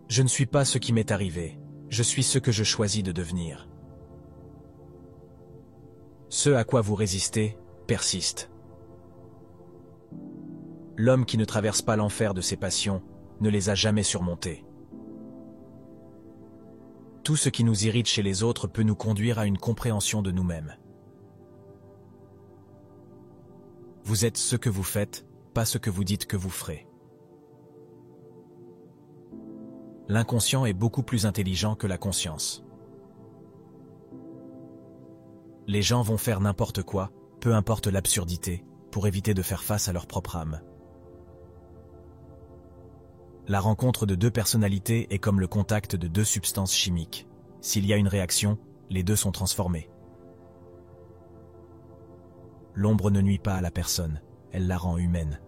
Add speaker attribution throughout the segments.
Speaker 1: Je ne suis pas ce qui m'est arrivé, je suis ce que je choisis de devenir. Ce à quoi vous résistez persiste. L'homme qui ne traverse pas l'enfer de ses passions ne les a jamais surmontées. Tout ce qui nous irrite chez les autres peut nous conduire à une compréhension de nous-mêmes. Vous êtes ce que vous faites, pas ce que vous dites que vous ferez. L'inconscient est beaucoup plus intelligent que la conscience. Les gens vont faire n'importe quoi, peu importe l'absurdité, pour éviter de faire face à leur propre âme. La rencontre de deux personnalités est comme le contact de deux substances chimiques. S'il y a une réaction, les deux sont transformés. L'ombre ne nuit pas à la personne, elle la rend humaine.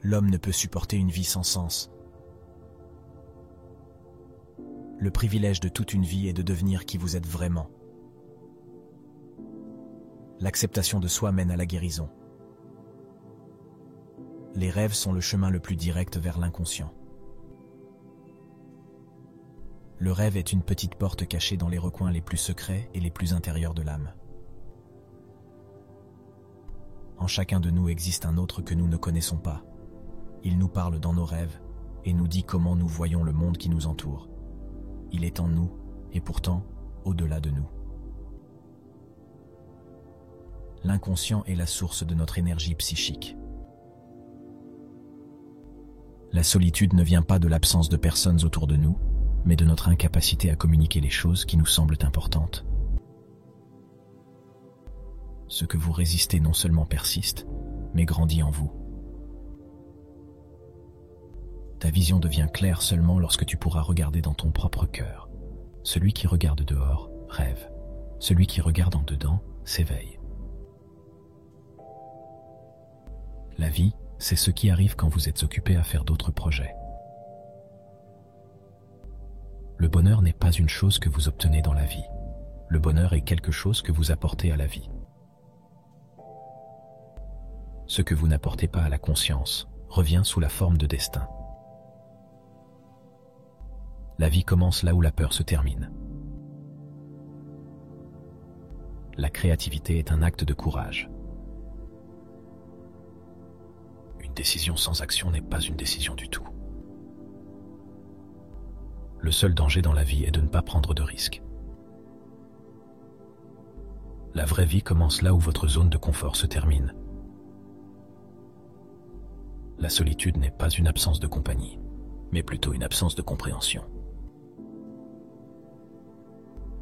Speaker 1: L'homme ne peut supporter une vie sans sens. Le privilège de toute une vie est de devenir qui vous êtes vraiment. L'acceptation de soi mène à la guérison. Les rêves sont le chemin le plus direct vers l'inconscient. Le rêve est une petite porte cachée dans les recoins les plus secrets et les plus intérieurs de l'âme. En chacun de nous existe un autre que nous ne connaissons pas. Il nous parle dans nos rêves et nous dit comment nous voyons le monde qui nous entoure. Il est en nous et pourtant au-delà de nous. L'inconscient est la source de notre énergie psychique. La solitude ne vient pas de l'absence de personnes autour de nous, mais de notre incapacité à communiquer les choses qui nous semblent importantes. Ce que vous résistez non seulement persiste, mais grandit en vous. Ta vision devient claire seulement lorsque tu pourras regarder dans ton propre cœur. Celui qui regarde dehors rêve. Celui qui regarde en dedans s'éveille. La vie, c'est ce qui arrive quand vous êtes occupé à faire d'autres projets. Le bonheur n'est pas une chose que vous obtenez dans la vie. Le bonheur est quelque chose que vous apportez à la vie. Ce que vous n'apportez pas à la conscience revient sous la forme de destin. La vie commence là où la peur se termine. La créativité est un acte de courage. Une décision sans action n'est pas une décision du tout. Le seul danger dans la vie est de ne pas prendre de risques. La vraie vie commence là où votre zone de confort se termine. La solitude n'est pas une absence de compagnie, mais plutôt une absence de compréhension.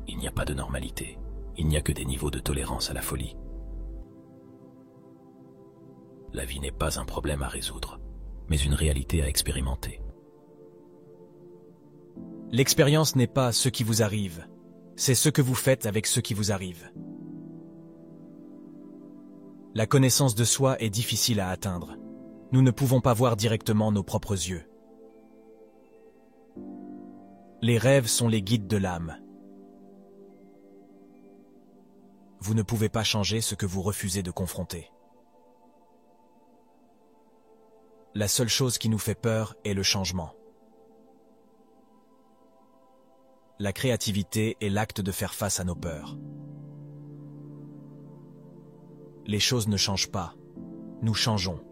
Speaker 1: Il n'y a pas de normalité, il n'y a que des niveaux de tolérance à la folie. La vie n'est pas un problème à résoudre, mais une réalité à expérimenter. L'expérience n'est pas ce qui vous arrive, c'est ce que vous faites avec ce qui vous arrive. La connaissance de soi est difficile à atteindre. Nous ne pouvons pas voir directement nos propres yeux. Les rêves sont les guides de l'âme. Vous ne pouvez pas changer ce que vous refusez de confronter. La seule chose qui nous fait peur est le changement. La créativité est l'acte de faire face à nos peurs. Les choses ne changent pas, nous changeons.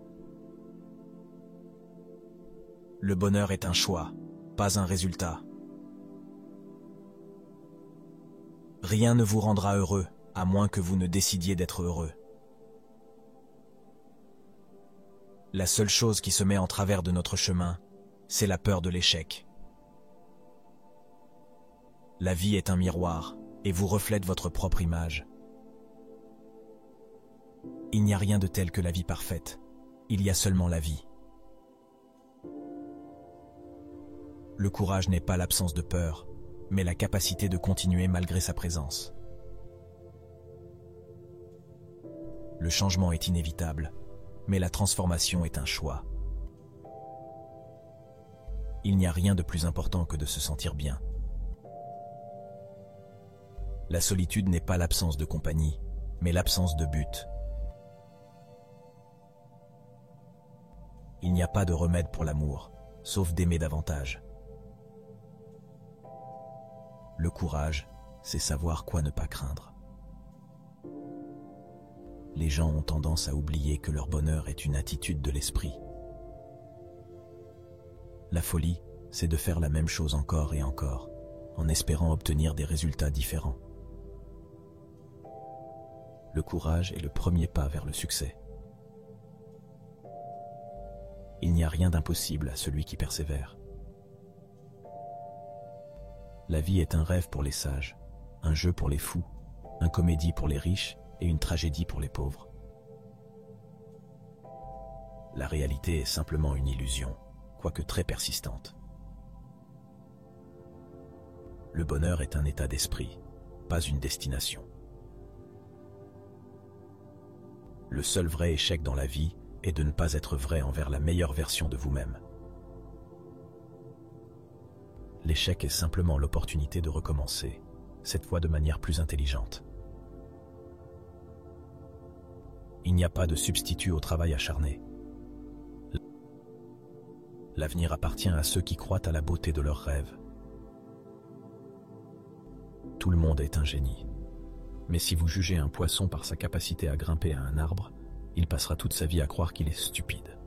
Speaker 1: Le bonheur est un choix, pas un résultat. Rien ne vous rendra heureux, à moins que vous ne décidiez d'être heureux. La seule chose qui se met en travers de notre chemin, c'est la peur de l'échec. La vie est un miroir, et vous reflète votre propre image. Il n'y a rien de tel que la vie parfaite, il y a seulement la vie. Le courage n'est pas l'absence de peur, mais la capacité de continuer malgré sa présence. Le changement est inévitable, mais la transformation est un choix. Il n'y a rien de plus important que de se sentir bien. La solitude n'est pas l'absence de compagnie, mais l'absence de but. Il n'y a pas de remède pour l'amour, sauf d'aimer davantage. Le courage, c'est savoir quoi ne pas craindre. Les gens ont tendance à oublier que leur bonheur est une attitude de l'esprit. La folie, c'est de faire la même chose encore et encore, en espérant obtenir des résultats différents. Le courage est le premier pas vers le succès. Il n'y a rien d'impossible à celui qui persévère. La vie est un rêve pour les sages, un jeu pour les fous, une comédie pour les riches et une tragédie pour les pauvres. La réalité est simplement une illusion, quoique très persistante. Le bonheur est un état d'esprit, pas une destination. Le seul vrai échec dans la vie est de ne pas être vrai envers la meilleure version de vous-même. L'échec est simplement l'opportunité de recommencer, cette fois de manière plus intelligente. Il n'y a pas de substitut au travail acharné. L'avenir appartient à ceux qui croient à la beauté de leurs rêves. Tout le monde est un génie. Mais si vous jugez un poisson par sa capacité à grimper à un arbre, il passera toute sa vie à croire qu'il est stupide.